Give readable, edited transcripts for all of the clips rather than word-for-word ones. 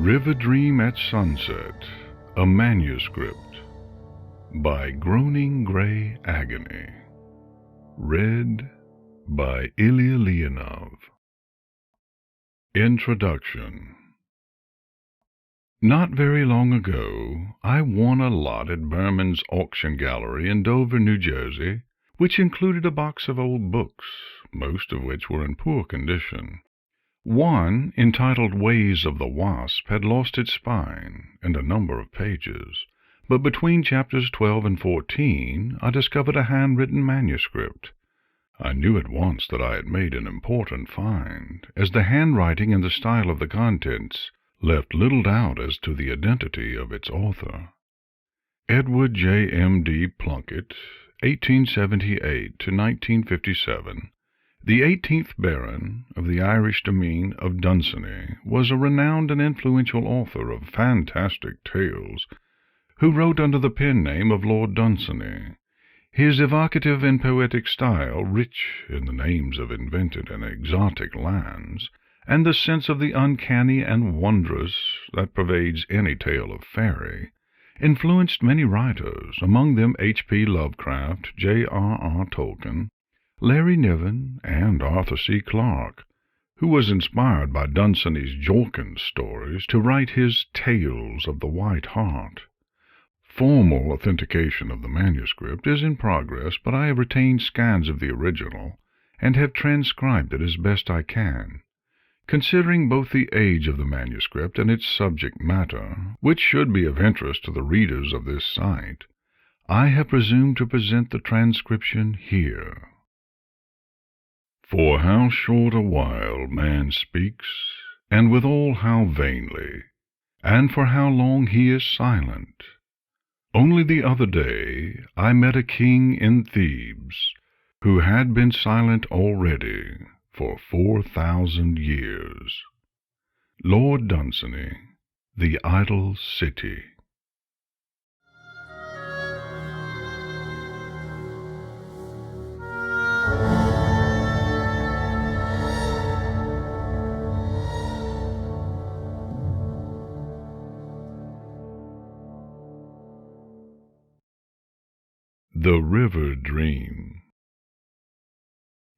Riverdream at Sunset, a Manuscript by Groaning Grey Agony. Read by Ilya Leonov. Introduction. Not very long ago, I won a lot at Berman's Auction Gallery in Dover, New Jersey, which included a box of old books, most of which were in poor condition. One, entitled Ways of the Wasp, had lost its spine and a number of pages, but between chapters 12 and 14 I discovered a handwritten manuscript. I knew at once that I had made an important find, as the handwriting and the style of the contents left little doubt as to the identity of its author. Edward J. M. D. Plunkett, 1878 to 1957, the 18th Baron of the Irish demesne of Dunsany, was a renowned and influential author of fantastic tales, who wrote under the pen name of Lord Dunsany. His evocative and poetic style, rich in the names of invented and exotic lands, and the sense of the uncanny and wondrous that pervades any tale of faery, influenced many writers, among them H.P. Lovecraft, J.R.R. Tolkien, Larry Niven, and Arthur C. Clarke, who was inspired by Dunsany's Jorkins stories to write his Tales of the White Hart. Formal authentication of the manuscript is in progress, but I have retained scans of the original, and have transcribed it as best I can. Considering both the age of the manuscript and its subject matter, which should be of interest to the readers of this site, I have presumed to present the transcription here. For how short a while man speaks, and withal how vainly, and for how long he is silent. Only the other day I met a king in Thebes, who had been silent already for 4,000 years. Lord Dunsany, The Idle City. The Riverdream.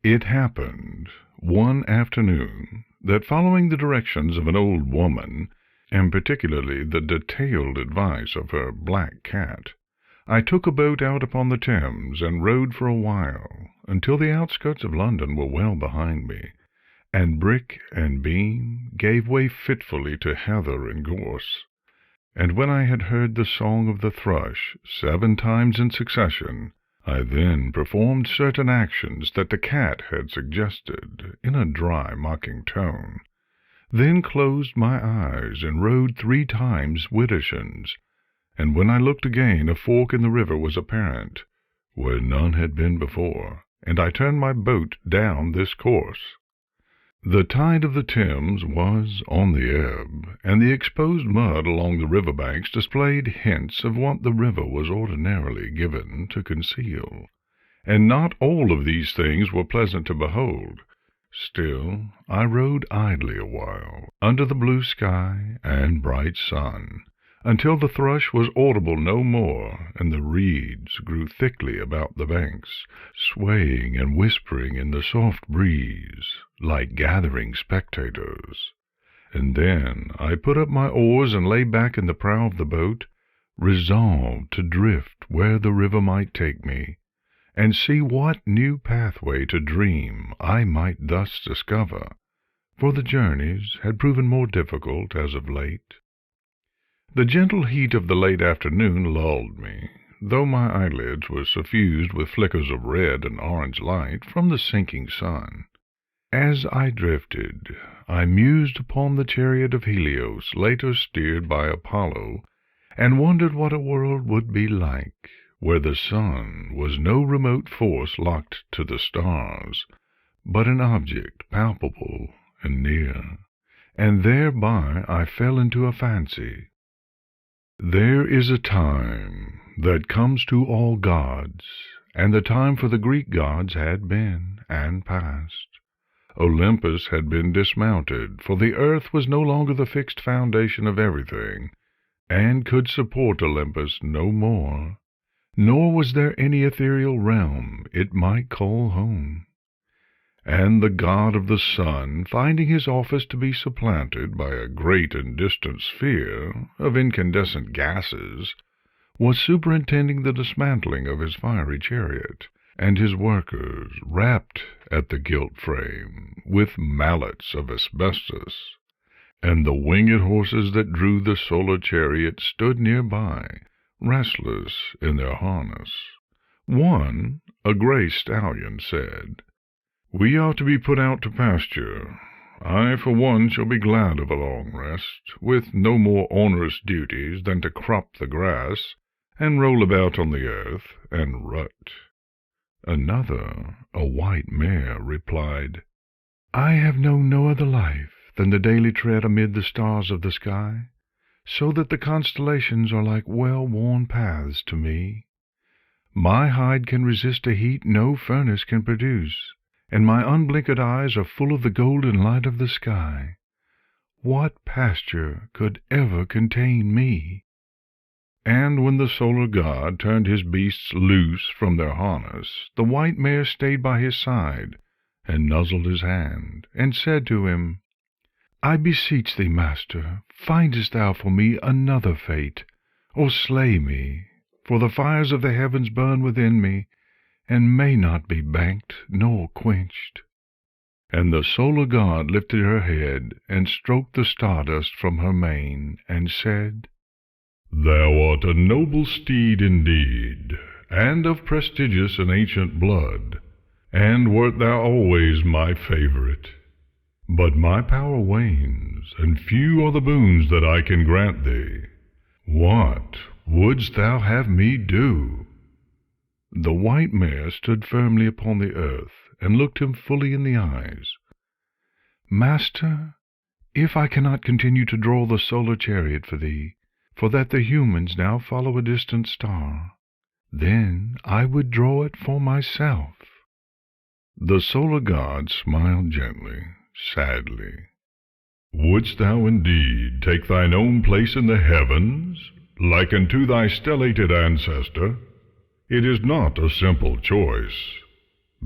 It happened one afternoon that, following the directions of an old woman, and particularly the detailed advice of her black cat, I took a boat out upon the Thames and rowed for a while, until the outskirts of London were well behind me, and brick and beam gave way fitfully to heather and gorse. And when I had heard the song of the thrush 7 times in succession, I then performed certain actions that the cat had suggested in a dry, mocking tone, then closed my eyes and rowed 3 times widdershins, and when I looked again a fork in the river was apparent, where none had been before, and I turned my boat down this course. The tide of the Thames was on the ebb, and the exposed mud along the river banks displayed hints of what the river was ordinarily given to conceal, and not all of these things were pleasant to behold. Still, I rowed idly a while, under the blue sky and bright sun, until the thrush was audible no more, and the reeds grew thickly about the banks, swaying and whispering in the soft breeze, like gathering spectators. And then I put up my oars and lay back in the prow of the boat, resolved to drift where the river might take me, and see what new pathway to dream I might thus discover, for the journeys had proven more difficult as of late. The gentle heat of the late afternoon lulled me, though my eyelids were suffused with flickers of red and orange light from the sinking sun. As I drifted, I mused upon the chariot of Helios, later steered by Apollo, and wondered what a world would be like, where the sun was no remote force locked to the stars, but an object palpable and near, and thereby I fell into a fancy. There is a time that comes to all gods, and the time for the Greek gods had been and passed. Olympus had been dismounted, for the earth was no longer the fixed foundation of everything, and could support Olympus no more, nor was there any ethereal realm it might call home. And the god of the sun, finding his office to be supplanted by a great and distant sphere of incandescent gases, was superintending the dismantling of his fiery chariot, and his workers rapped at the gilt frame with mallets of asbestos, and the winged horses that drew the solar chariot stood near by, restless in their harness. One, a gray stallion, said, "We are to be put out to pasture. I, for one, shall be glad of a long rest, with no more onerous duties than to crop the grass, and roll about on the earth, and rut." Another, a white mare, replied, "I have known no other life than the daily tread amid the stars of the sky, so that the constellations are like well-worn paths to me. My hide can resist a heat no furnace can produce, and my unblinkered eyes are full of the golden light of the sky. What pasture could ever contain me?" And when the solar god turned his beasts loose from their harness, the white mare stayed by his side, and nuzzled his hand, and said to him, "I beseech thee, master, findest thou for me another fate, or slay me, for the fires of the heavens burn within me, and may not be banked nor quenched." And the solar god lifted her head, and stroked the stardust from her mane, and said, "Thou art a noble steed indeed, and of prestigious and ancient blood, and wert thou always my favorite. But my power wanes, and few are the boons that I can grant thee. What wouldst thou have me do?" The white mare stood firmly upon the earth, and looked him fully in the eyes. "Master, if I cannot continue to draw the solar chariot for thee, for that the humans now follow a distant star, then I would draw it for myself." The solar god smiled gently, sadly. "Wouldst thou indeed take thine own place in the heavens, like unto thy stellated ancestor? It is not a simple choice.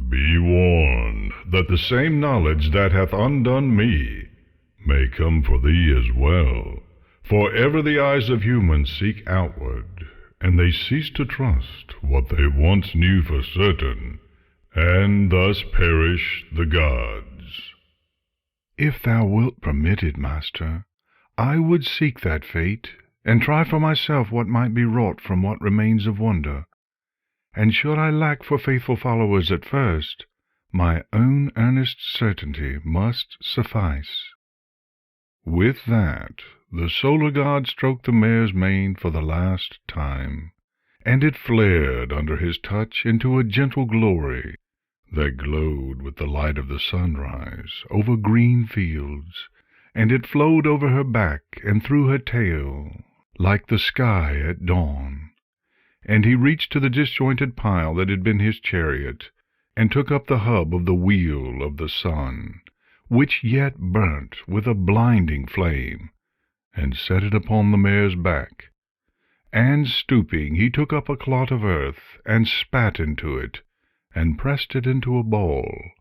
Be warned that the same knowledge that hath undone me may come for thee as well. For ever the eyes of humans seek outward, and they cease to trust what they once knew for certain, and thus perish the gods." "If thou wilt permit it, master, I would seek that fate, and try for myself what might be wrought from what remains of wonder. And should I lack for faithful followers at first, my own earnest certainty must suffice." With that, the solar god stroked the mare's mane for the last time, and it flared under his touch into a gentle glory that glowed with the light of the sunrise over green fields, and it flowed over her back and through her tail like the sky at dawn. And he reached to the disjointed pile that had been his chariot, and took up the hub of the wheel of the sun, which yet burnt with a blinding flame, and set it upon the mare's back. And stooping, he took up a clot of earth, and spat into it, and pressed it into a ball,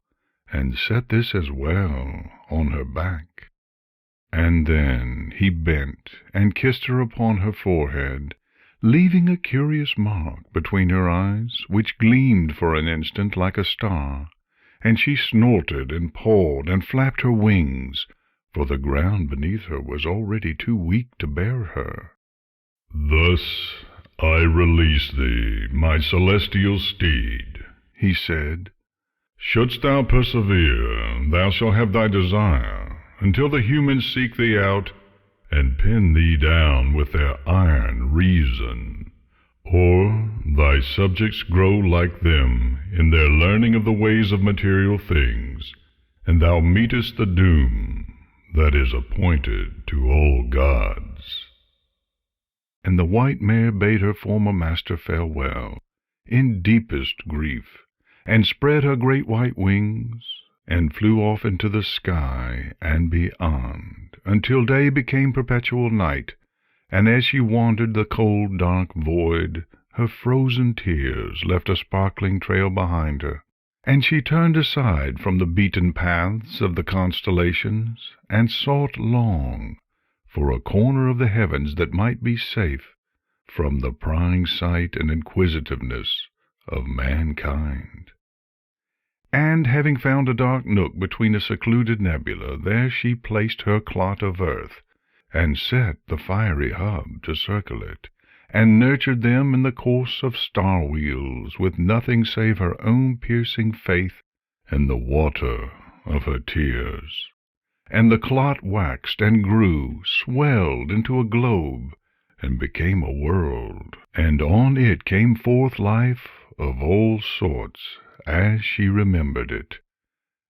and set this as well on her back. And then he bent and kissed her upon her forehead, leaving a curious mark between her eyes, which gleamed for an instant like a star, and she snorted and pawed and flapped her wings, for the ground beneath her was already too weak to bear her. "Thus I release thee, my celestial steed," he said. "Shouldst thou persevere, thou shalt have thy desire, until the humans seek thee out and pin thee down with their iron reason, or thy subjects grow like them in their learning of the ways of material things, and thou meetest the doom that is appointed to all gods." And the white mare bade her former master farewell, in deepest grief, and spread her great white wings, and flew off into the sky and beyond, until day became perpetual night, and as she wandered the cold, dark void, her frozen tears left a sparkling trail behind her, and she turned aside from the beaten paths of the constellations, and sought long for a corner of the heavens that might be safe from the prying sight and inquisitiveness of mankind. And having found a dark nook between a secluded nebula, there she placed her clot of earth, and set the fiery hub to circle it, and nurtured them in the course of star-wheels, with nothing save her own piercing faith and the water of her tears. And the clot waxed and grew, swelled into a globe, and became a world, and on it came forth life of all sorts, as she remembered it,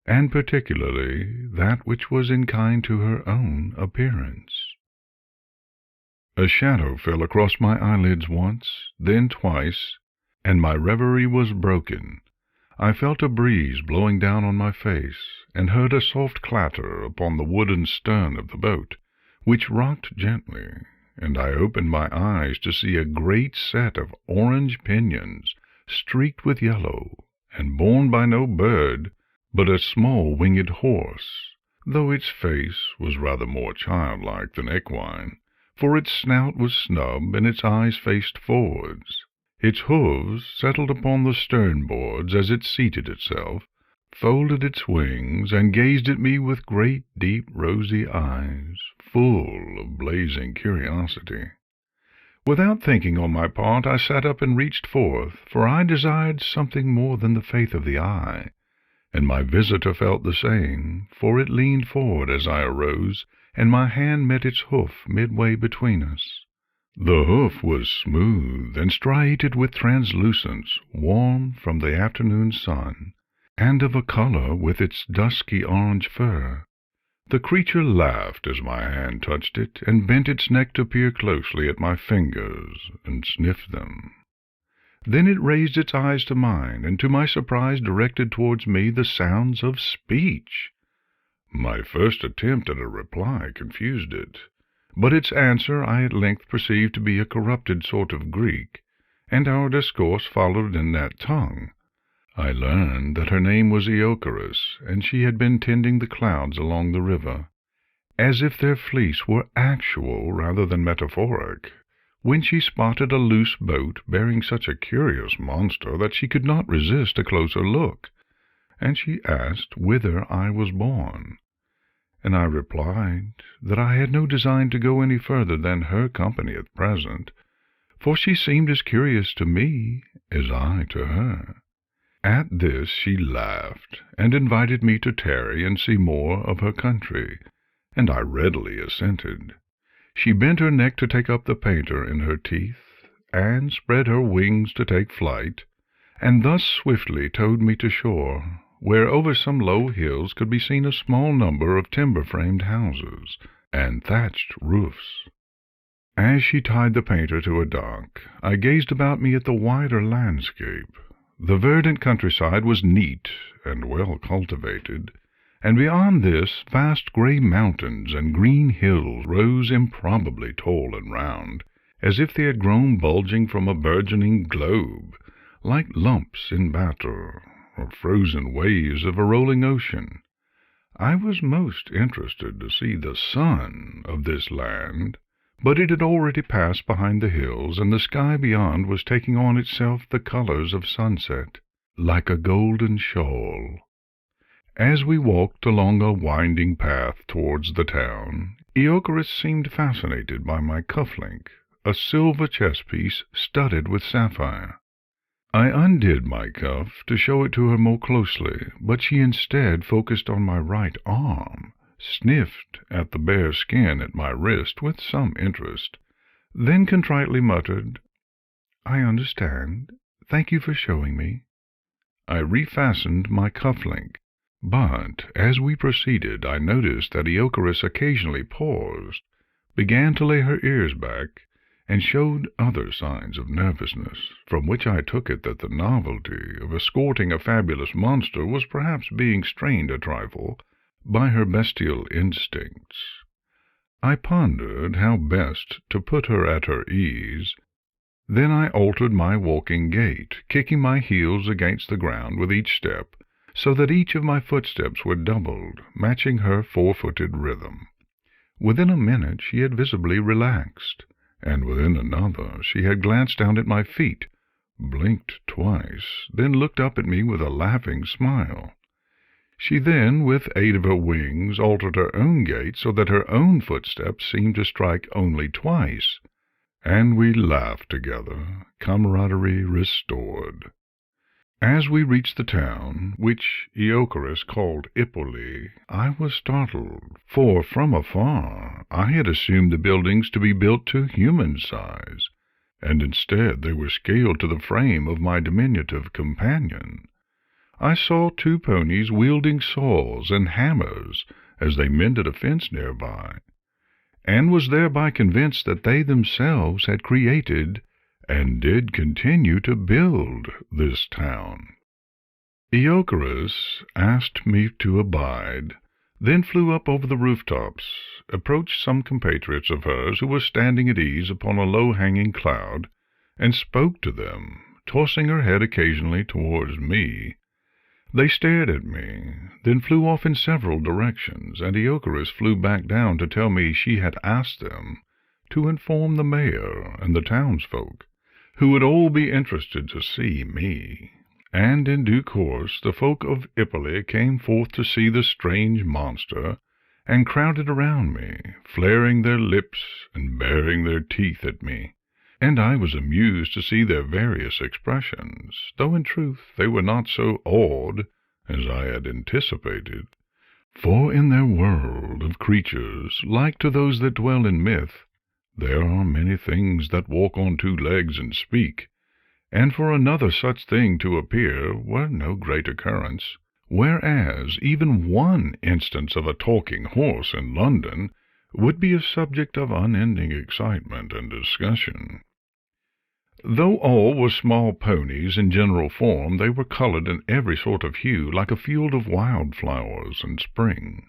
and particularly that which was in kind to her own appearance. A shadow fell across my eyelids once, then twice, and my reverie was broken. I felt a breeze blowing down on my face, and heard a soft clatter upon the wooden stern of the boat, which rocked gently, and I opened my eyes to see a great set of orange pinions, streaked with yellow, and borne by no bird, but a small winged horse, though its face was rather more childlike than equine, for its snout was snub, and its eyes faced forwards. Its hoofs settled upon the stern-boards as it seated itself, folded its wings, and gazed at me with great, deep, rosy eyes, full of blazing curiosity. Without thinking on my part, I sat up and reached forth, for I desired something more than the faith of the eye, and my visitor felt the same, for it leaned forward as I arose, and my hand met its hoof midway between us. The hoof was smooth and striated with translucence, warm from the afternoon sun, and of a color with its dusky orange fur. The creature laughed as my hand touched it, and bent its neck to peer closely at my fingers, and sniffed them. Then it raised its eyes to mine, and to my surprise directed towards me the sounds of speech. My first attempt at a reply confused it, but its answer I at length perceived to be a corrupted sort of Greek, and our discourse followed in that tongue. I learned that her name was Ioli, and she had been tending the clouds along the river, as if their fleece were actual rather than metaphoric, when she spotted a loose boat bearing such a curious monster that she could not resist a closer look, and she asked whither I was born, and I replied that I had no design to go any further than her company at present, for she seemed as curious to me as I to her. At this she laughed, and invited me to tarry and see more of her country, and I readily assented. She bent her neck to take up the painter in her teeth, and spread her wings to take flight, and thus swiftly towed me to shore, where over some low hills could be seen a small number of timber-framed houses and thatched roofs. As she tied the painter to a dock, I gazed about me at the wider landscape. The verdant countryside was neat and well cultivated, and beyond this vast grey mountains and green hills rose improbably tall and round, as if they had grown bulging from a burgeoning globe, like lumps in batter, or frozen waves of a rolling ocean. I was most interested to see the sun of this land, but it had already passed behind the hills, and the sky beyond was taking on itself the colors of sunset, like a golden shawl. As we walked along a winding path towards the town, Ioli seemed fascinated by my cuff-link, a silver chess-piece studded with sapphire. I undid my cuff to show it to her more closely, but she instead focused on my right arm, sniffed at the bare skin at my wrist with some interest, then contritely muttered, "I understand. Thank you for showing me." I refastened my cuff-link, but as we proceeded I noticed that Ioli occasionally paused, began to lay her ears back, and showed other signs of nervousness, from which I took it that the novelty of escorting a fabulous monster was perhaps being strained a trifle by her bestial instincts. I pondered how best to put her at her ease. Then I altered my walking gait, kicking my heels against the ground with each step, so that each of my footsteps were doubled, matching her four-footed rhythm. Within a minute she had visibly relaxed, and within another she had glanced down at my feet, blinked twice, then looked up at me with a laughing smile. She then, with aid of her wings, altered her own gait so that her own footsteps seemed to strike only twice, and we laughed together, camaraderie restored. As we reached the town, which Ioli called Ioli, I was startled, for from afar I had assumed the buildings to be built to human size, and instead they were scaled to the frame of my diminutive companion. I saw two ponies wielding saws and hammers as they mended a fence nearby, and was thereby convinced that they themselves had created and did continue to build this town. Ioli asked me to abide, then flew up over the rooftops, approached some compatriots of hers who were standing at ease upon a low-hanging cloud, and spoke to them, tossing her head occasionally towards me. They stared at me, then flew off in several directions, and Ioli flew back down to tell me she had asked them to inform the mayor and the townsfolk, who would all be interested to see me. And in due course the folk of Ioli came forth to see the strange monster, and crowded around me, flaring their lips and baring their teeth at me. And I was amused to see their various expressions, though in truth they were not so odd as I had anticipated. For in their world of creatures, like to those that dwell in myth, there are many things that walk on two legs and speak, and for another such thing to appear were no great occurrence, whereas even one instance of a talking horse in London would be a subject of unending excitement and discussion. Though all were small ponies in general form, they were colored in every sort of hue, like a field of wildflowers in spring.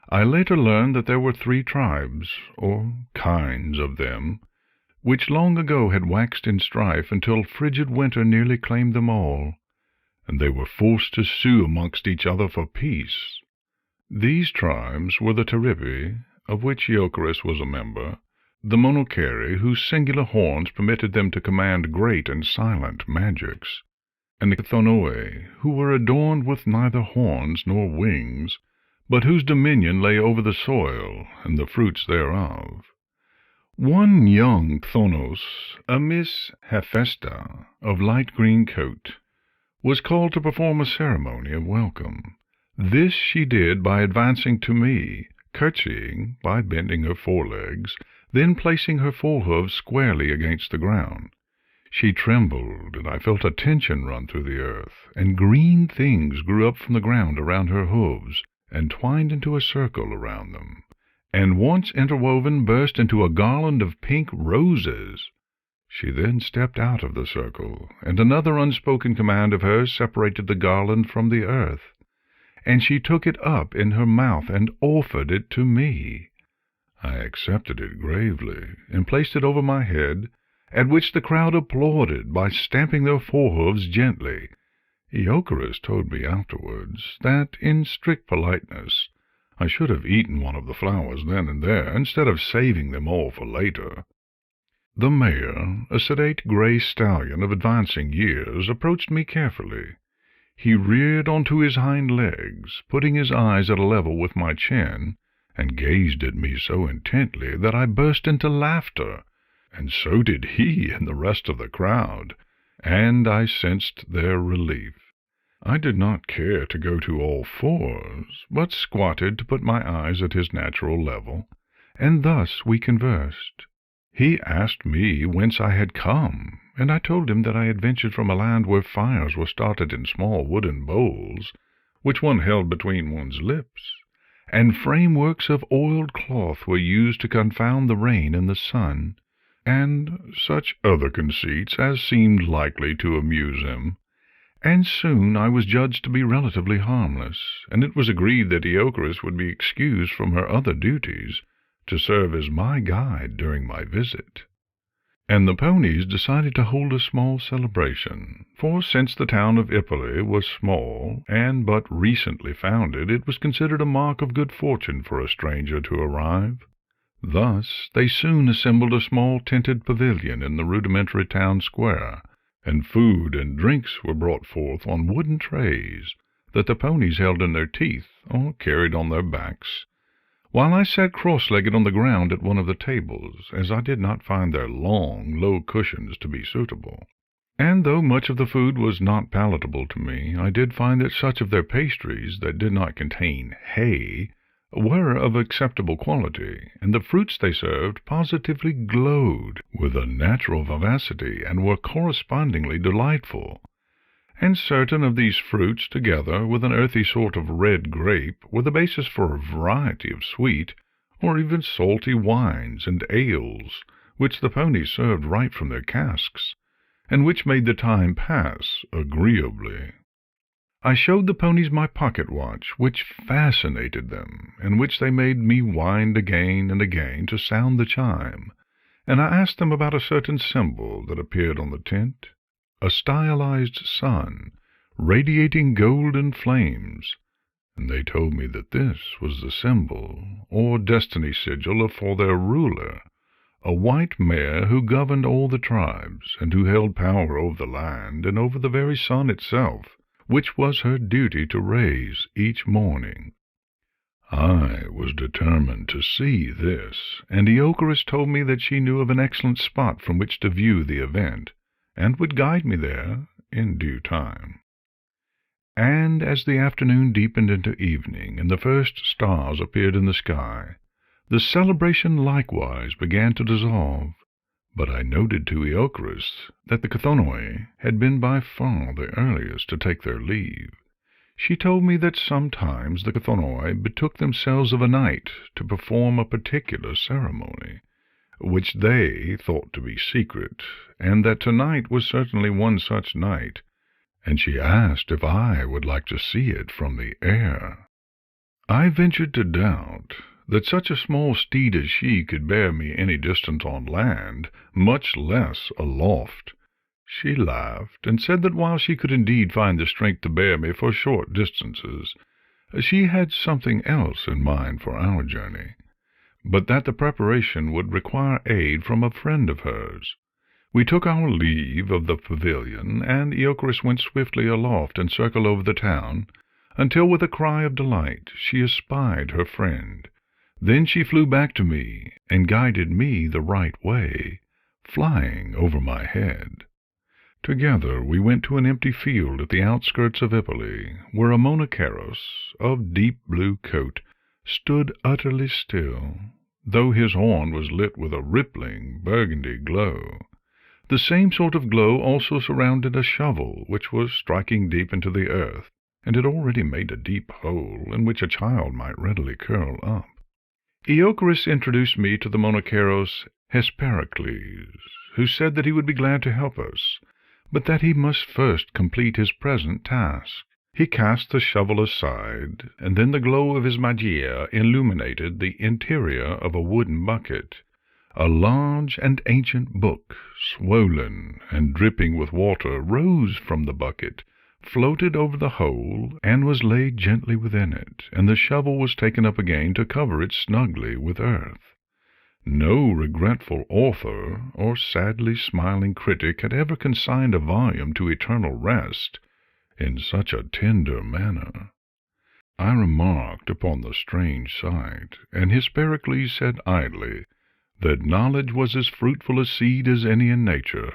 I later learned that there were 3 tribes, or kinds of them, which long ago had waxed in strife until frigid winter nearly claimed them all, and they were forced to sue amongst each other for peace. These tribes were the Teribi, of which Ioli was a member, the Monokeri, whose singular horns permitted them to command great and silent magics, and the Chthonoi, who were adorned with neither horns nor wings, but whose dominion lay over the soil and the fruits thereof. One young Chthonios, a Miss Hephaestus, of light green coat, was called to perform a ceremony of welcome. This she did by advancing to me, curtsying by bending her forelegs, then placing her forehoofs squarely against the ground. She trembled, and I felt a tension run through the earth, and green things grew up from the ground around her hooves, and twined into a circle around them, and once interwoven burst into a garland of pink roses. She then stepped out of the circle, and another unspoken command of hers separated the garland from the earth, and she took it up in her mouth and offered it to me. I accepted it gravely, and placed it over my head, at which the crowd applauded by stamping their forehoofs gently. Ioli told me afterwards that, in strict politeness, I should have eaten one of the flowers then and there, instead of saving them all for later. The mayor, a sedate grey stallion of advancing years, approached me carefully. He reared onto his hind legs, putting his eyes at a level with my chin, and gazed at me so intently that I burst into laughter, and so did he and the rest of the crowd, and I sensed their relief. I did not care to go to all fours, but squatted to put my eyes at his natural level, and thus we conversed. He asked me whence I had come, and I told him that I had ventured from a land where fires were started in small wooden bowls, which one held between one's lips, and frameworks of oiled cloth were used to confound the rain and the sun, and such other conceits as seemed likely to amuse him. And soon I was judged to be relatively harmless, and it was agreed that Iocharis would be excused from her other duties to serve as my guide during my visit. And the ponies decided to hold a small celebration, for since the town of Ioli was small and but recently founded, it was considered a mark of good fortune for a stranger to arrive. Thus they soon assembled a small tented pavilion in the rudimentary town square, and food and drinks were brought forth on wooden trays that the ponies held in their teeth or carried on their backs, while I sat cross-legged on the ground at one of the tables, as I did not find their long, low cushions to be suitable. And though much of the food was not palatable to me, I did find that such of their pastries that did not contain hay were of acceptable quality, and the fruits they served positively glowed with a natural vivacity and were correspondingly delightful. And certain of these fruits, together with an earthy sort of red grape, were the basis for a variety of sweet, or even salty wines and ales, which the ponies served right from their casks, and which made the time pass agreeably. I showed the ponies my pocket-watch, which fascinated them, and which they made me wind again and again to sound the chime, and I asked them about a certain symbol that appeared on the tint, a stylized sun, radiating golden flames, and they told me that this was the symbol, or destiny sigil for their ruler, a white mare who governed all the tribes, and who held power over the land and over the very sun itself, which was her duty to raise each morning. I was determined to see this, and Iocharis told me that she knew of an excellent spot from which to view the event, and would guide me there in due time. And as the afternoon deepened into evening, and the first stars appeared in the sky, the celebration likewise began to dissolve. But I noted to Iocharis that the Chthonoi had been by far the earliest to take their leave. She told me that sometimes the Chthonoi betook themselves of a night to perform a particular ceremony, which they thought to be secret, and that tonight was certainly one such night, and she asked if I would like to see it from the air. I ventured to doubt that such a small steed as she could bear me any distance on land, much less aloft. She laughed, and said that while she could indeed find the strength to bear me for short distances, she had something else in mind for our journey, but that the preparation would require aid from a friend of hers. We took our leave of the pavilion, and Iocharis went swiftly aloft and circled over the town, until with a cry of delight she espied her friend. Then she flew back to me, and guided me the right way, flying over my head. Together we went to an empty field at the outskirts of Ioli, where a monoceros of deep blue coat stood utterly still, though his horn was lit with a rippling burgundy glow. The same sort of glow also surrounded a shovel which was striking deep into the earth, and had already made a deep hole in which a child might readily curl up. Iocharis introduced me to the monoceros Hespericles, who said that he would be glad to help us, but that he must first complete his present task. He cast the shovel aside, and then the glow of his magia illuminated the interior of a wooden bucket. A large and ancient book, swollen and dripping with water, rose from the bucket, floated over the hole, and was laid gently within it, and the shovel was taken up again to cover it snugly with earth. No regretful author or sadly smiling critic had ever consigned a volume to eternal rest in such a tender manner. I remarked upon the strange sight, and Hespericles said idly that knowledge was as fruitful a seed as any in nature,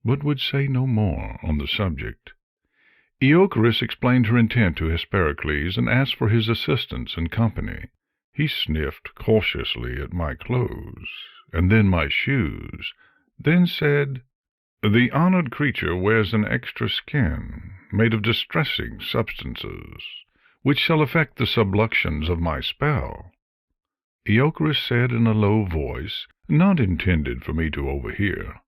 but would say no more on the subject. Iocharis explained her intent to Hespericles, and asked for his assistance and company. He sniffed cautiously at my clothes, and then my shoes, then said, "The honored creature wears an extra skin, made of distressing substances, which shall effect the subluxations of my spell." Iocharis said in a low voice not intended for me to overhear.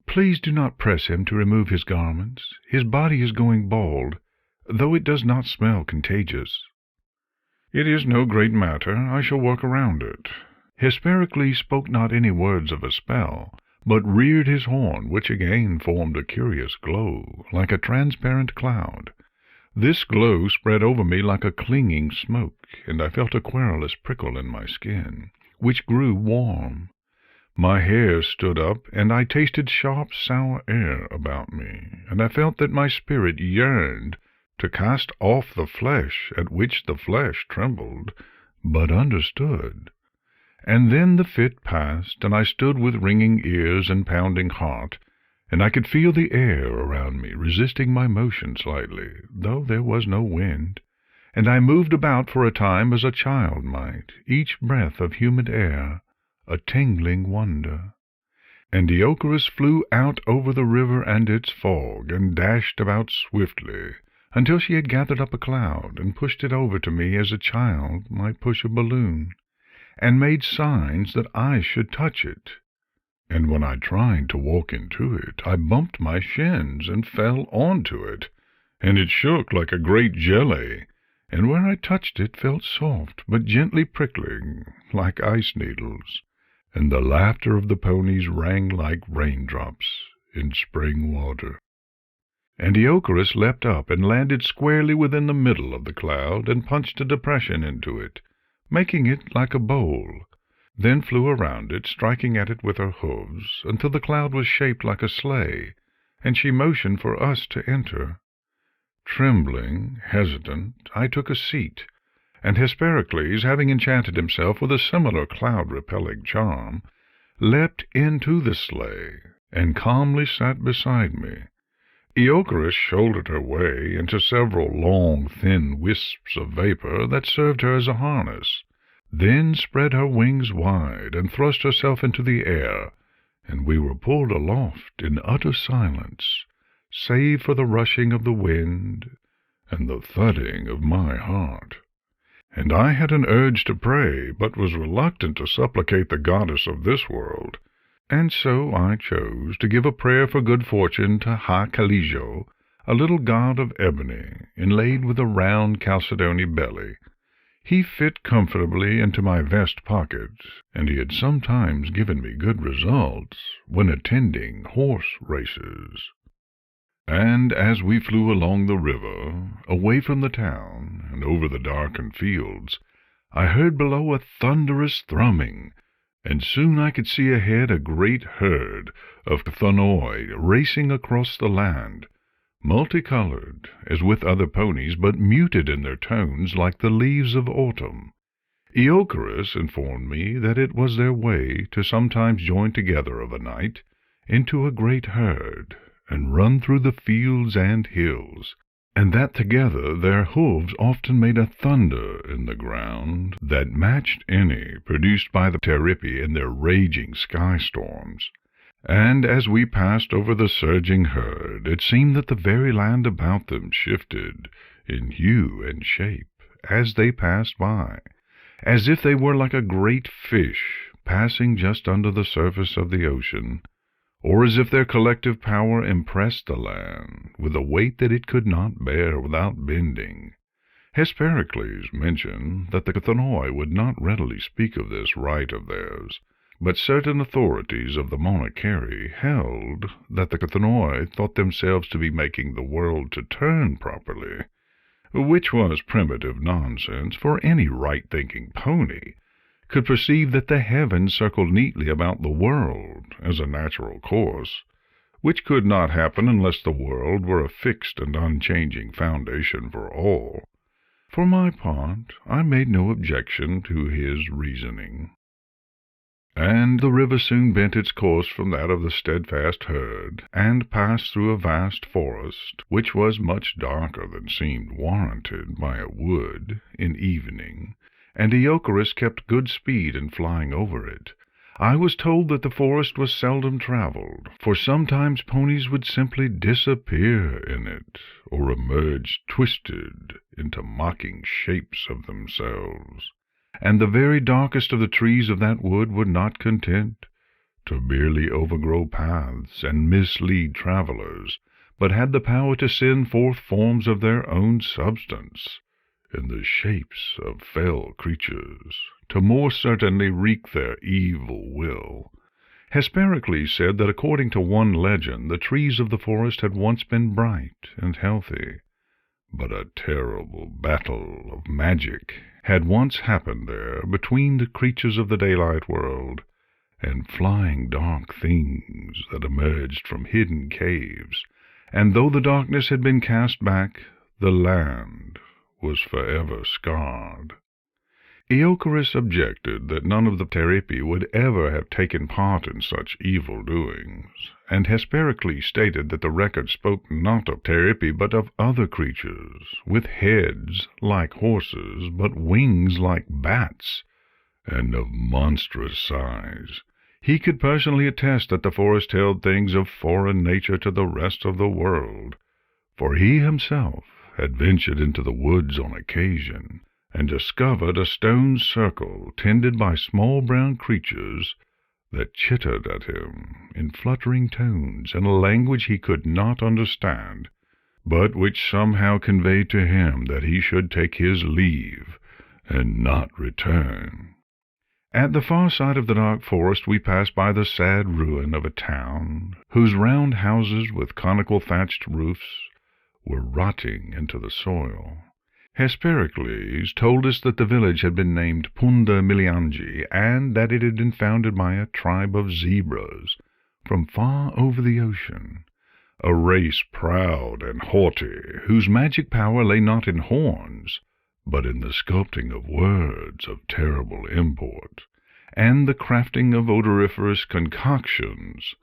"Please do not press him to remove his garments. His body is going bald, though it does not smell contagious." "It is no great matter. I shall work around it." Hespericles spoke not any words of a spell, but reared his horn, which again formed a curious glow, like a transparent cloud. This glow spread over me like a clinging smoke, and I felt a querulous prickle in my skin, which grew warm. My hair stood up, and I tasted sharp, sour air about me, and I felt that my spirit yearned to cast off the flesh, at which the flesh trembled, but understood. And then the fit passed, and I stood with ringing ears and pounding heart, and I could feel the air around me resisting my motion slightly, though there was no wind, and I moved about for a time as a child might, each breath of humid air a tingling wonder. And Iocarus flew out over the river and its fog, and dashed about swiftly, until she had gathered up a cloud, and pushed it over to me as a child might push a balloon, and made signs that I should touch it. And when I tried to walk into it, I bumped my shins and fell onto it, and it shook like a great jelly, and where I touched it felt soft but gently prickling, like ice needles, and the laughter of the ponies rang like raindrops in spring water. And Iocarus leapt up and landed squarely within the middle of the cloud, and punched a depression into it, making it like a bowl, then flew around it, striking at it with her hooves, until the cloud was shaped like a sleigh, and she motioned for us to enter. Trembling, hesitant, I took a seat, and Hespericles, having enchanted himself with a similar cloud-repelling charm, leapt into the sleigh, and calmly sat beside me. Iocarus shouldered her way into several long, thin wisps of vapor that served her as a harness, then spread her wings wide and thrust herself into the air, and we were pulled aloft in utter silence, save for the rushing of the wind and the thudding of my heart. And I had an urge to pray, but was reluctant to supplicate the goddess of this world, and so I chose to give a prayer for good fortune to Ha Calijo, a little god of ebony, inlaid with a round Chalcedony belly. He fit comfortably into my vest pocket, and he had sometimes given me good results when attending horse races. And as we flew along the river, away from the town, and over the darkened fields, I heard below a thunderous thrumming, and soon I could see ahead a great herd of chthonoi racing across the land, multicolored, as with other ponies, but muted in their tones like the leaves of autumn. Iocarus informed me that it was their way to sometimes join together of a night into a great herd, and run through the fields and hills, and that together their hooves often made a thunder in the ground that matched any produced by the Teripi in their raging sky-storms. And as we passed over the surging herd, it seemed that the very land about them shifted in hue and shape as they passed by, as if they were like a great fish passing just under the surface of the ocean, or as if their collective power impressed the land with a weight that it could not bear without bending. Hespericles mentioned that the chthonoi would not readily speak of this right of theirs, but certain authorities of the monarchy held that the chthonoi thought themselves to be making the world to turn properly, which was primitive nonsense, for any right-thinking pony could perceive that the heavens circled neatly about the world as a natural course, which could not happen unless the world were a fixed and unchanging foundation for all. For my part, I made no objection to his reasoning. And the river soon bent its course from that of the steadfast herd, and passed through a vast forest, which was much darker than seemed warranted by a wood in evening, and Iocarus kept good speed in flying over it. I was told that the forest was seldom traveled, for sometimes ponies would simply disappear in it, or emerge twisted into mocking shapes of themselves. And the very darkest of the trees of that wood were not content, to merely overgrow paths and mislead travelers, but had the power to send forth forms of their own substance, in the shapes of fell creatures, to more certainly wreak their evil will. Hespericles said that according to one legend the trees of the forest had once been bright and healthy, but a terrible battle of magic had once happened there between the creatures of the daylight world and flying dark things that emerged from hidden caves, and though the darkness had been cast back, the land was forever scarred. Iocorus objected that none of the Teripi would ever have taken part in such evil doings, and Hespericles stated that the record spoke not of Teripi but of other creatures, with heads like horses but wings like bats, and of monstrous size. He could personally attest that the forest held things of foreign nature to the rest of the world, for he himself had ventured into the woods on occasion, and discovered a stone circle tended by small brown creatures that chittered at him in fluttering tones in a language he could not understand, but which somehow conveyed to him that he should take his leave and not return. At the far side of the dark forest we passed by the sad ruin of a town, whose round houses with conical thatched roofs were rotting into the soil. Hespericles told us that the village had been named Punda Miliangi, and that it had been founded by a tribe of zebras from far over the ocean, a race proud and haughty, whose magic power lay not in horns, but in the sculpting of words of terrible import, and the crafting of odoriferous concoctions.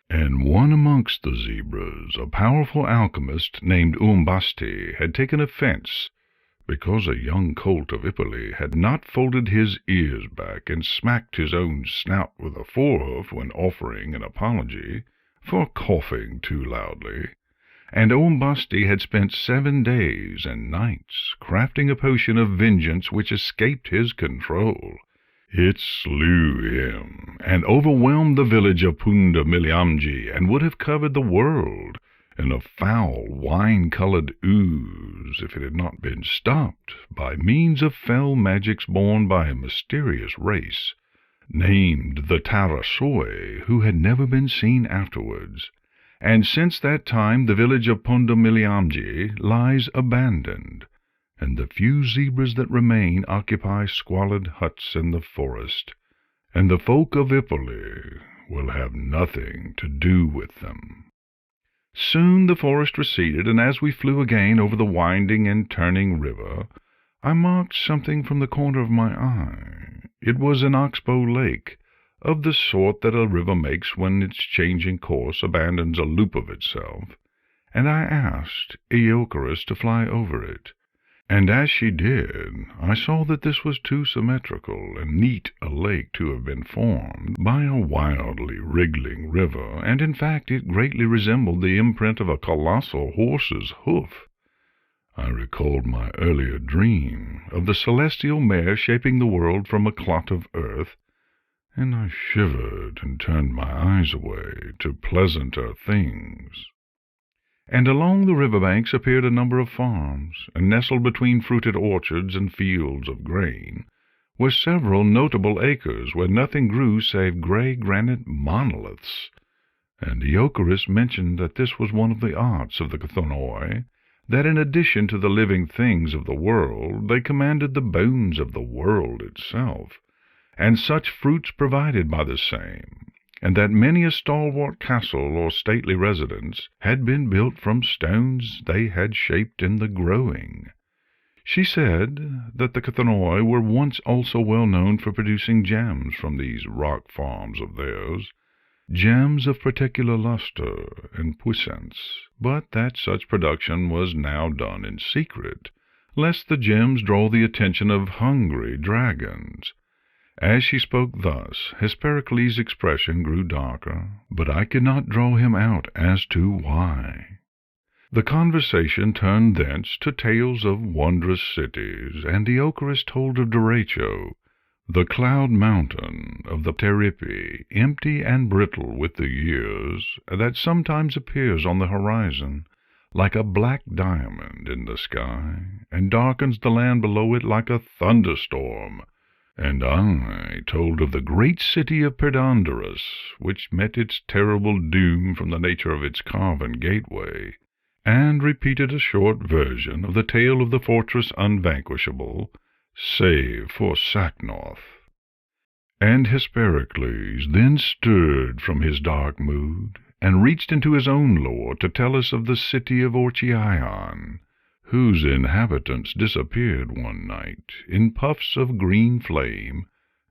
And one amongst the zebras, a powerful alchemist named Umbasti, had taken offense because a young colt of Ioli had not folded his ears back and smacked his own snout with a forehoof when offering an apology for coughing too loudly, and Umbasti had spent 7 days and nights crafting a potion of vengeance which escaped his control. It slew him, and overwhelmed the village of Punda Miliamji, and would have covered the world in a foul, wine-colored ooze if it had not been stopped by means of fell magics borne by a mysterious race named the Tarasoi, who had never been seen afterwards. And since that time the village of Punda Miliamji lies abandoned, and the few zebras that remain occupy squalid huts in the forest, and the folk of Ioli will have nothing to do with them. Soon the forest receded, and as we flew again over the winding and turning river, I marked something from the corner of my eye. It was an oxbow lake, of the sort that a river makes when its changing course abandons a loop of itself, and I asked Iocorus to fly over it. And as she did, I saw that this was too symmetrical and neat a lake to have been formed by a wildly wriggling river, and in fact it greatly resembled the imprint of a colossal horse's hoof. I recalled my earlier dream of the celestial mare shaping the world from a clot of earth, and I shivered and turned my eyes away to pleasanter things. And along the river-banks appeared a number of farms, and nestled between fruited orchards and fields of grain were several notable acres where nothing grew save grey granite monoliths, and Iocorus mentioned that this was one of the arts of the Chthonoi, that in addition to the living things of the world they commanded the bones of the world itself, and such fruits provided by the same, and that many a stalwart castle or stately residence had been built from stones they had shaped in the growing. She said that the Chthonoi were once also well known for producing gems from these rock farms of theirs, gems of particular luster and puissance, but that such production was now done in secret, lest the gems draw the attention of hungry dragons. As she spoke thus, Hespericles' expression grew darker, but I could not draw him out as to why. The conversation turned thence to tales of wondrous cities, and Iocorus told of Derecho, The cloud mountain of the Teripi, empty and brittle with the years, that sometimes appears on the horizon like a black diamond in the sky, and darkens the land below it like a thunderstorm. And I told of the great city of Perdonderus, which met its terrible doom from the nature of its carven gateway, and repeated a short version of the tale of the fortress unvanquishable, save for Sacnoth. And Hespericles then stirred from his dark mood, and reached into his own lore to tell us of the city of Orchiaion, whose inhabitants disappeared one night in puffs of green flame,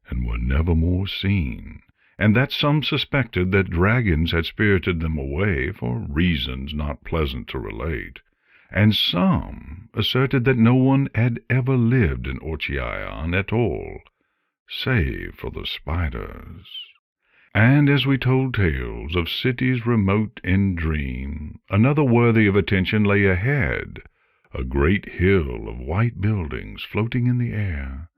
and were never more seen, and that some suspected that dragons had spirited them away for reasons not pleasant to relate, and some asserted that no one had ever lived in Orchiaion at all, save for the spiders. And as we told tales of cities remote in dream, another worthy of attention lay ahead, a great hill of white buildings floating in the air,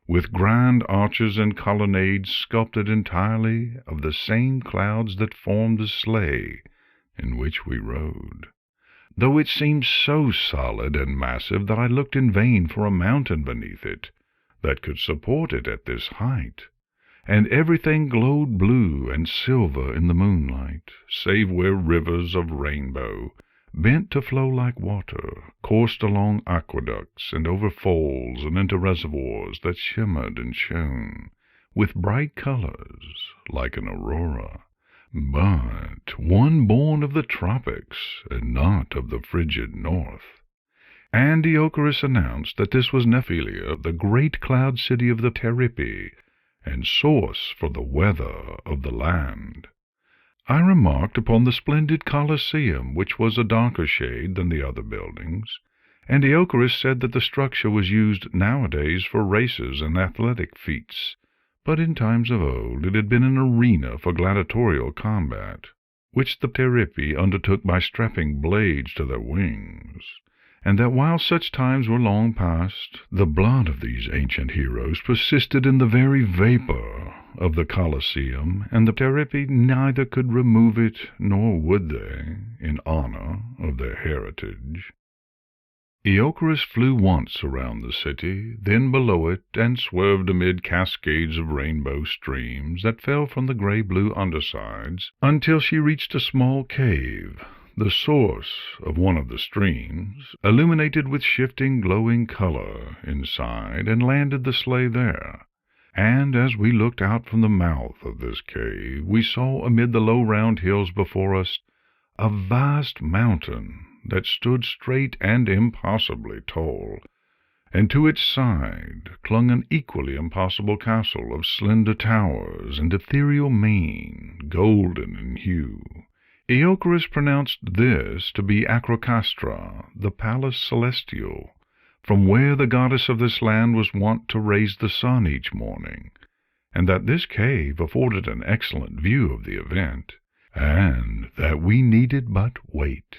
with grand arches and colonnades sculpted entirely of the same clouds that formed the sleigh in which we rode, though it seemed so solid and massive that I looked in vain for a mountain beneath it that could support it at this height, and everything glowed blue and silver in the moonlight, save where rivers of rainbow, bent to flow like water, coursed along aqueducts and over falls and into reservoirs that shimmered and shone with bright colors like an aurora, but one born of the tropics and not of the frigid north. And Diocorus announced that this was Nephilia, the great cloud city of the Teripi, and source for the weather of the land. I remarked upon the splendid Colosseum, which was a darker shade than the other buildings, and Diocorus said that the structure was used nowadays for races and athletic feats, but in times of old it had been an arena for gladiatorial combat, which the Teripi undertook by strapping blades to their wings, and that while such times were long past, the blood of these ancient heroes persisted in the very vapor of the Colosseum, and the Teripi neither could remove it, nor would they, in honor of their heritage. Iocorus flew once around the city, then below it, and swerved amid cascades of rainbow streams that fell from the gray-blue undersides, until she reached a small cave, the source of one of the streams, illuminated with shifting glowing color inside, and landed the sleigh there. And as we looked out from the mouth of this cave, we saw amid the low round hills before us a vast mountain that stood straight and impossibly tall, and to its side clung an equally impossible castle of slender towers and ethereal mane, golden in hue. Iocorus pronounced this to be Acrocastra, the palace celestial, from where the goddess of this land was wont to raise the sun each morning, and that this cave afforded an excellent view of the event, and that we needed but wait.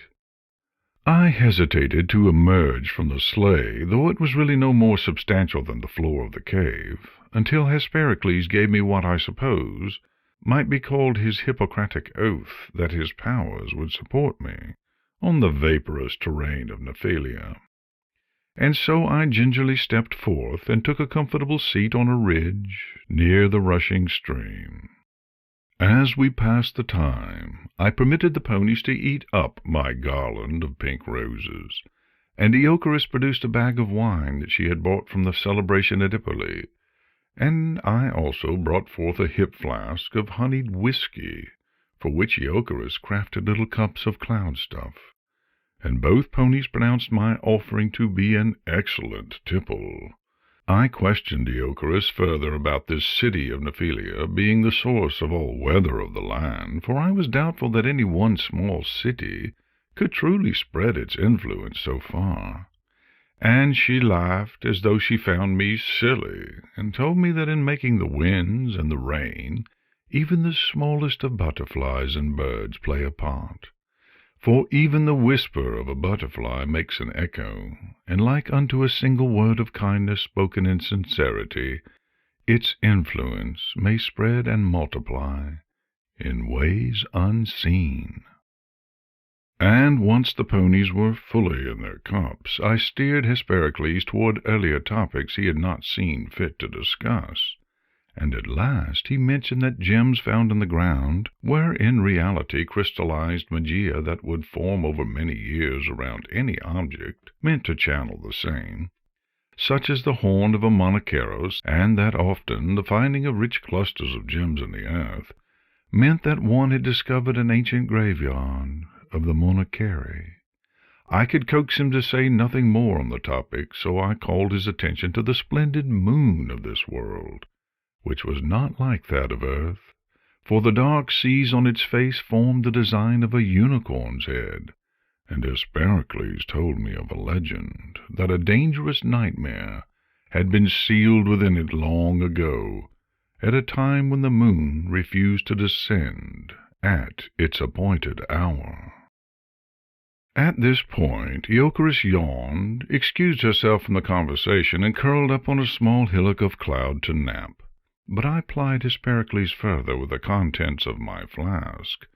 I hesitated to emerge from the sleigh, though it was really no more substantial than the floor of the cave, until Hespericles gave me what I suppose might be called his Hippocratic oath that his powers would support me on the vaporous terrain of Nephilia. And so I gingerly stepped forth and took a comfortable seat on a ridge near the rushing stream. As we passed the time, I permitted the ponies to eat up my garland of pink roses, and Iocorus produced a bag of wine that she had bought from the celebration at Ioli, and I also brought forth a hip flask of honeyed whiskey, for which Iocorus crafted little cups of cloud stuff, and both ponies pronounced my offering to be an excellent tipple. I questioned Iocorus further about this city of Nephilia being the source of all weather of the land, for I was doubtful that any one small city could truly spread its influence so far. And she laughed as though she found me silly, and told me that in making the winds and the rain, even the smallest of butterflies and birds play a part. For even the whisper of a butterfly makes an echo, and like unto a single word of kindness spoken in sincerity, its influence may spread and multiply in ways unseen. And once the ponies were fully in their cups, I steered Hespericles toward earlier topics he had not seen fit to discuss, and at last he mentioned that gems found in the ground were in reality crystallized magia that would form over many years around any object meant to channel the same, such as the horn of a monoceros, and that often the finding of rich clusters of gems in the earth meant that one had discovered an ancient graveyard of the monoceri. I could coax him to say nothing more on the topic, so I called his attention to the splendid moon of this world, which was not like that of earth, for the dark seas on its face formed the design of a unicorn's head, and Hespericles told me of a legend that a dangerous nightmare had been sealed within it long ago, at a time when the moon refused to descend at its appointed hour. At this point, Iocarus yawned, excused herself from the conversation, and curled up on a small hillock of cloud to nap. But I plied Hespericles further with the contents of my flask,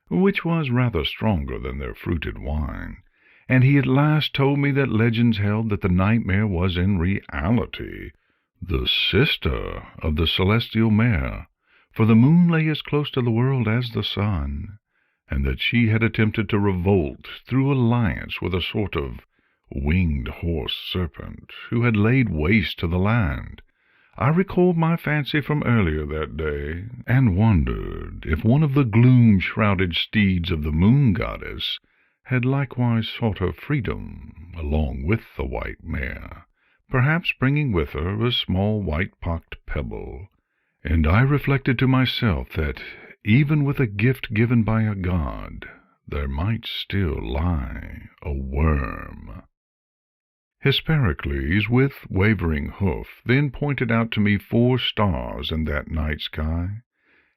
which was rather stronger than their fruited wine, and he at last told me that legends held that the nightmare was in reality the sister of the celestial mare, for the moon lay as close to the world as the sun, and that she had attempted to revolt through alliance with a sort of winged horse serpent who had laid waste to the land. I recalled my fancy from earlier that day, and wondered if one of the gloom-shrouded steeds of the moon goddess had likewise sought her freedom along with the white mare, perhaps bringing with her a small white-pocked pebble. And I reflected to myself that, even with a gift given by a god, there might still lie a worm. Hespericles, with wavering hoof, then pointed out to me 4 stars in that night sky,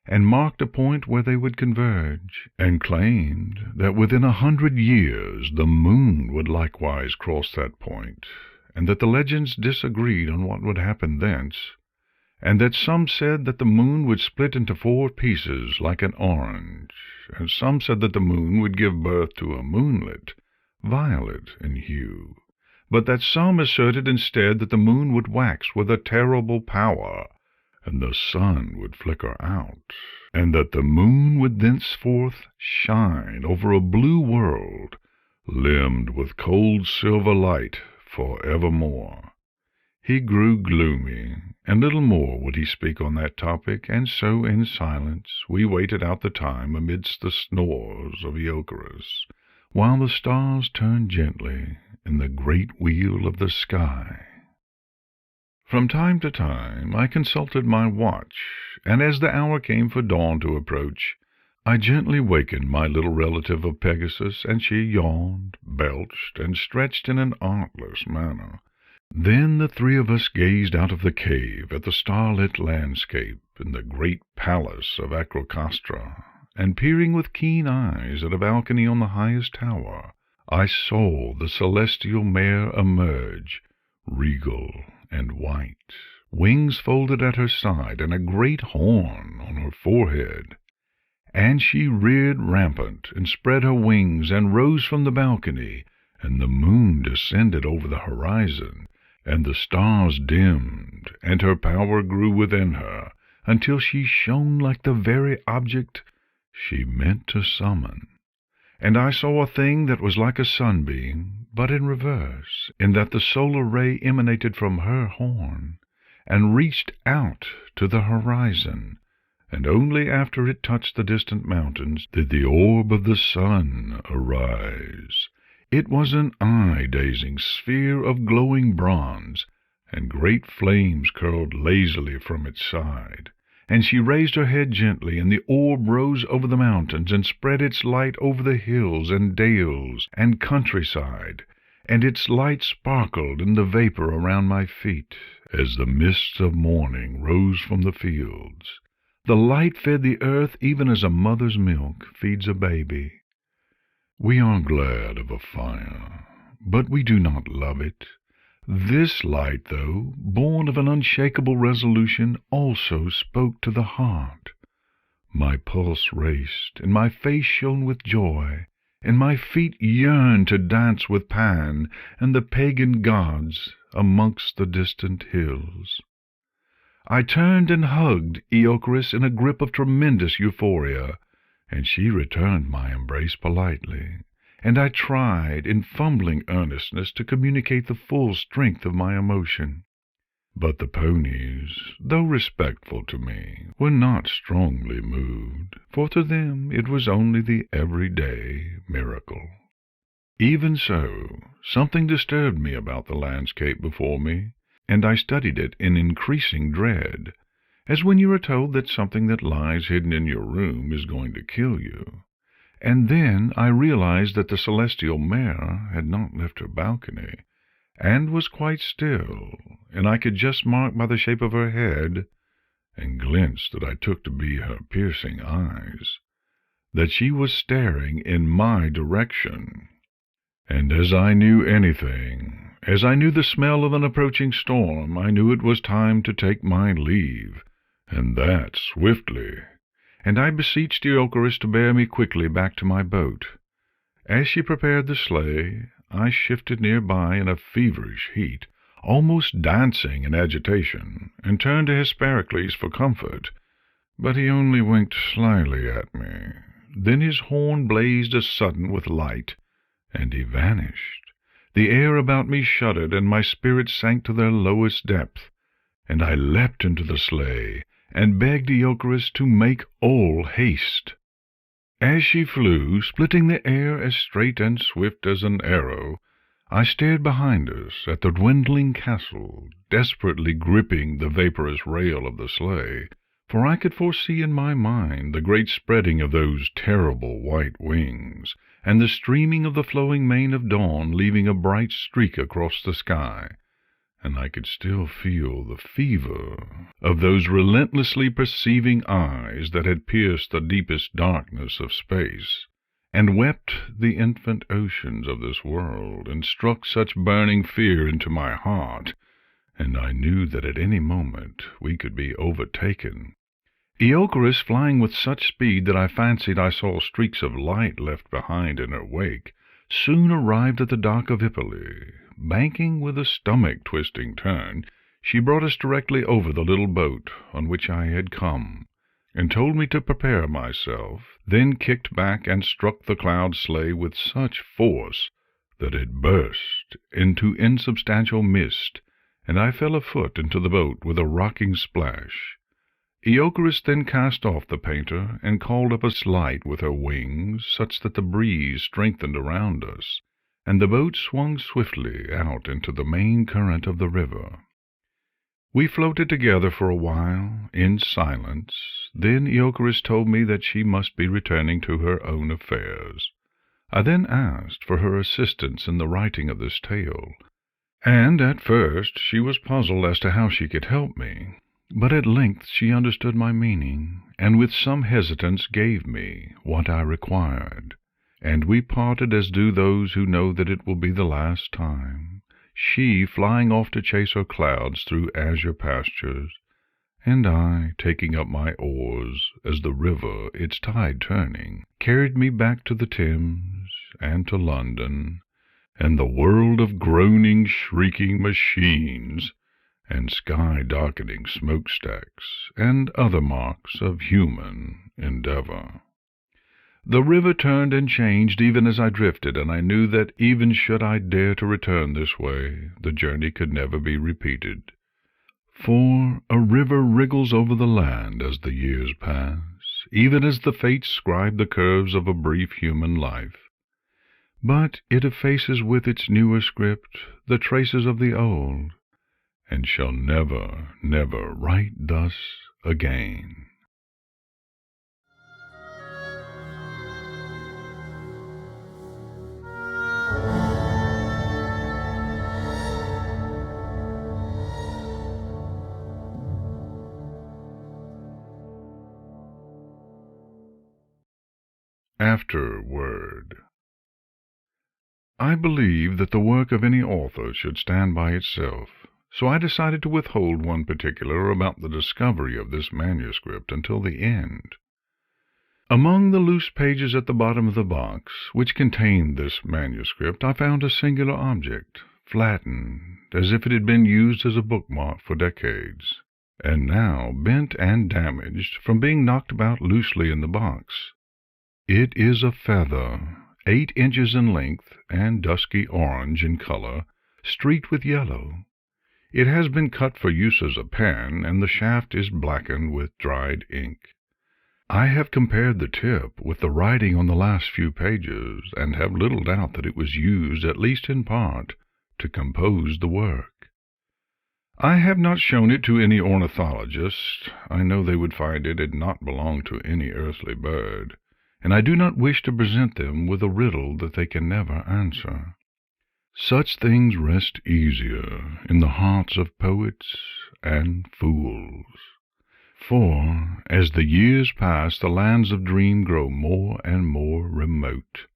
and marked a point where they would converge, and claimed that within 100 years the moon would likewise cross that point, and that the legends disagreed on what would happen thence, and that some said that the moon would split into 4 pieces like an orange, and some said that the moon would give birth to a moonlet, violet in hue, but that some asserted instead that the moon would wax with a terrible power, and the sun would flicker out, and that the moon would thenceforth shine over a blue world, limned with cold silver light for evermore. He grew gloomy, and little more would he speak on that topic, and so in silence we waited out the time amidst the snores of Iocarus, while the stars turned gently in the great wheel of the sky. From time to time I consulted my watch, and as the hour came for dawn to approach, I gently wakened my little relative of Pegasus, and she yawned, belched, and stretched in an artless manner. Then the 3 of us gazed out of the cave at the starlit landscape in the great palace of Acrocastra, and peering with keen eyes at a balcony on the highest tower, I saw the celestial mare emerge, regal and white, wings folded at her side, and a great horn on her forehead. And she reared rampant, and spread her wings, and rose from the balcony, and the moon descended over the horizon, and the stars dimmed, and her power grew within her, until she shone like the very object she meant to summon. And I saw a thing that was like a sunbeam, but in reverse, in that the solar ray emanated from her horn, and reached out to the horizon, and only after it touched the distant mountains did the orb of the sun arise. It was an eye-dazing sphere of glowing bronze, and great flames curled lazily from its side. And she raised her head gently, and the orb rose over the mountains, and spread its light over the hills and dales and countryside, and its light sparkled in the vapor around my feet, as the mists of morning rose from the fields. The light fed the earth even as a mother's milk feeds a baby. We are glad of a fire, but we do not love it. This light, though, born of an unshakable resolution, also spoke to the heart. My pulse raced, and my face shone with joy, and my feet yearned to dance with Pan and the pagan gods amongst the distant hills. I turned and hugged Iocharis in a grip of tremendous euphoria, and she returned my embrace politely, and I tried in fumbling earnestness to communicate the full strength of my emotion. But the ponies, though respectful to me, were not strongly moved, for to them it was only the everyday miracle. Even so, something disturbed me about the landscape before me, and I studied it in increasing dread, as when you are told that something that lies hidden in your room is going to kill you. And then I realized that the celestial mare had not left her balcony, and was quite still, and I could just mark by the shape of her head, and glints that I took to be her piercing eyes, that she was staring in my direction. And as I knew anything, as I knew the smell of an approaching storm, I knew it was time to take my leave, and that swiftly, and I beseeched Iocharis to bear me quickly back to my boat. As she prepared the sleigh, I shifted near by in a feverish heat, almost dancing in agitation, and turned to Hespericles for comfort, but he only winked slyly at me. Then his horn blazed a sudden with light, and he vanished. The air about me shuddered, and my spirits sank to their lowest depth, and I leapt into the sleigh, and begged Iocharis to make all haste. As she flew, splitting the air as straight and swift as an arrow, I stared behind us at the dwindling castle, desperately gripping the vaporous rail of the sleigh, for I could foresee in my mind the great spreading of those terrible white wings, and the streaming of the flowing mane of dawn leaving a bright streak across the sky, and I could still feel the fever of those relentlessly perceiving eyes that had pierced the deepest darkness of space, and wept the infant oceans of this world, and struck such burning fear into my heart, and I knew that at any moment we could be overtaken. Iocharis, flying with such speed that I fancied I saw streaks of light left behind in her wake, soon arrived at the dock of Ioli. Banking with a stomach-twisting turn, she brought us directly over the little boat on which I had come, and told me to prepare myself, then kicked back and struck the cloud sleigh with such force that it burst into insubstantial mist, and I fell afoot into the boat with a rocking splash. Iocharis then cast off the painter, and called up a light with her wings, such that the breeze strengthened around us, and the boat swung swiftly out into the main current of the river. We floated together for a while, in silence. Then Iocharis told me that she must be returning to her own affairs. I then asked for her assistance in the writing of this tale, and at first she was puzzled as to how she could help me. But at length she understood my meaning, and with some hesitance gave me what I required, and we parted as do those who know that it will be the last time, she flying off to chase her clouds through azure pastures, and I taking up my oars as the river, its tide turning, carried me back to the Thames and to London, and the world of groaning, shrieking machines, and sky-darkening smokestacks, and other marks of human endeavor. The river turned and changed even as I drifted, and I knew that even should I dare to return this way, the journey could never be repeated. For a river wriggles over the land as the years pass, even as the fates scribe the curves of a brief human life. But it effaces with its newer script the traces of the old, and shall never, never write thus again. Afterword. I believe that the work of any author should stand by itself, so I decided to withhold one particular about the discovery of this manuscript until the end. Among the loose pages at the bottom of the box, which contained this manuscript, I found a singular object, flattened, as if it had been used as a bookmark for decades, and now bent and damaged from being knocked about loosely in the box. It is a feather, 8 inches in length and dusky orange in color, streaked with yellow. It has been cut for use as a pen, and the shaft is blackened with dried ink. I have compared the tip with the writing on the last few pages, and have little doubt that it was used, at least in part, to compose the work. I have not shown it to any ornithologist. I know they would find it did not belong to any earthly bird, and I do not wish to present them with a riddle that they can never answer. Such things rest easier in the hearts of poets and fools. For, as the years pass, the lands of dream grow more and more remote.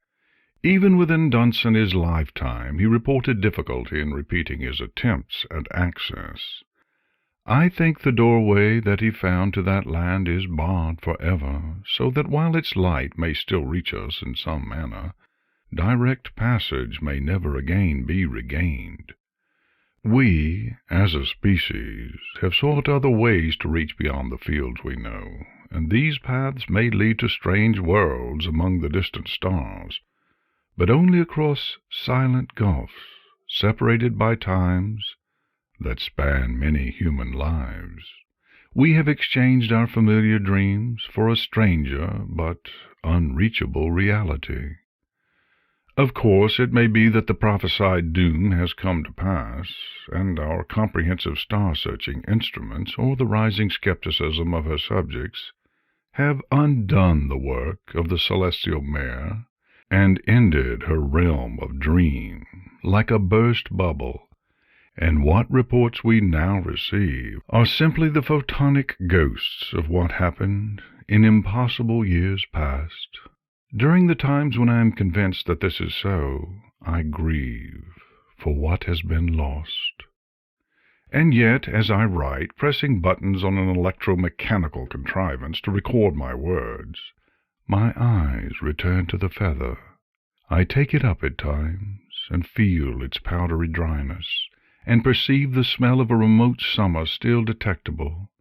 Even within Dunsany's lifetime, he reported difficulty in repeating his attempts at access. I think the doorway that he found to that land is barred forever, so that while its light may still reach us in some manner, direct passage may never again be regained. We, as a species, have sought other ways to reach beyond the fields we know, and these paths may lead to strange worlds among the distant stars, but only across silent gulfs, separated by times that span many human lives. We have exchanged our familiar dreams for a stranger but unreachable reality. Of course, it may be that the prophesied doom has come to pass, and our comprehensive star-searching instruments, or the rising skepticism of her subjects, have undone the work of the celestial mare, and ended her realm of dream like a burst bubble, and what reports we now receive are simply the photonic ghosts of what happened in impossible years past. During the times when I am convinced that this is so, I grieve for what has been lost. And yet, as I write, pressing buttons on an electromechanical contrivance to record my words, my eyes return to the feather. I take it up at times, and feel its powdery dryness, and perceive the smell of a remote summer still detectable,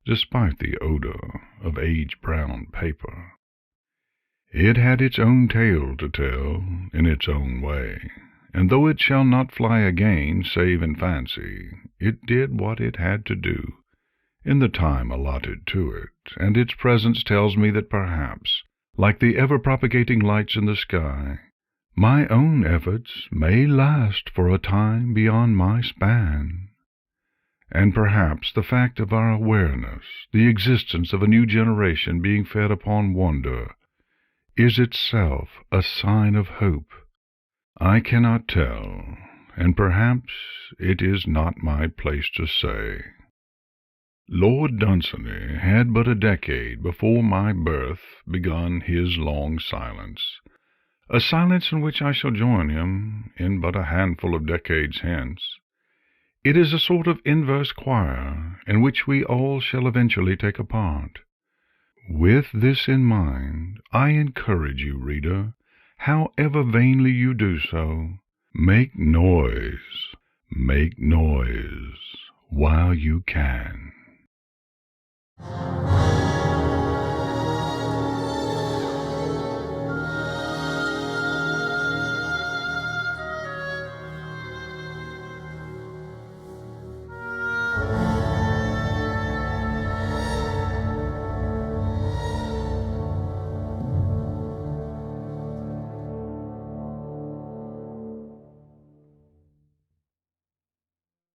despite the odor of age-browned paper. It had its own tale to tell, in its own way, and though it shall not fly again, save in fancy, it did what it had to do, in the time allotted to it, and its presence tells me that perhaps, like the ever-propagating lights in the sky, my own efforts may last for a time beyond my span. And perhaps the fact of our awareness, the existence of a new generation being fed upon wonder, is itself a sign of hope. I cannot tell, and perhaps it is not my place to say. Lord Dunsany had but a decade before my birth begun his long silence, a silence in which I shall join him in but a handful of decades hence. It is a sort of inverse choir in which we all shall eventually take a part. With this in mind, I encourage you, reader, however vainly you do so, make noise while you can.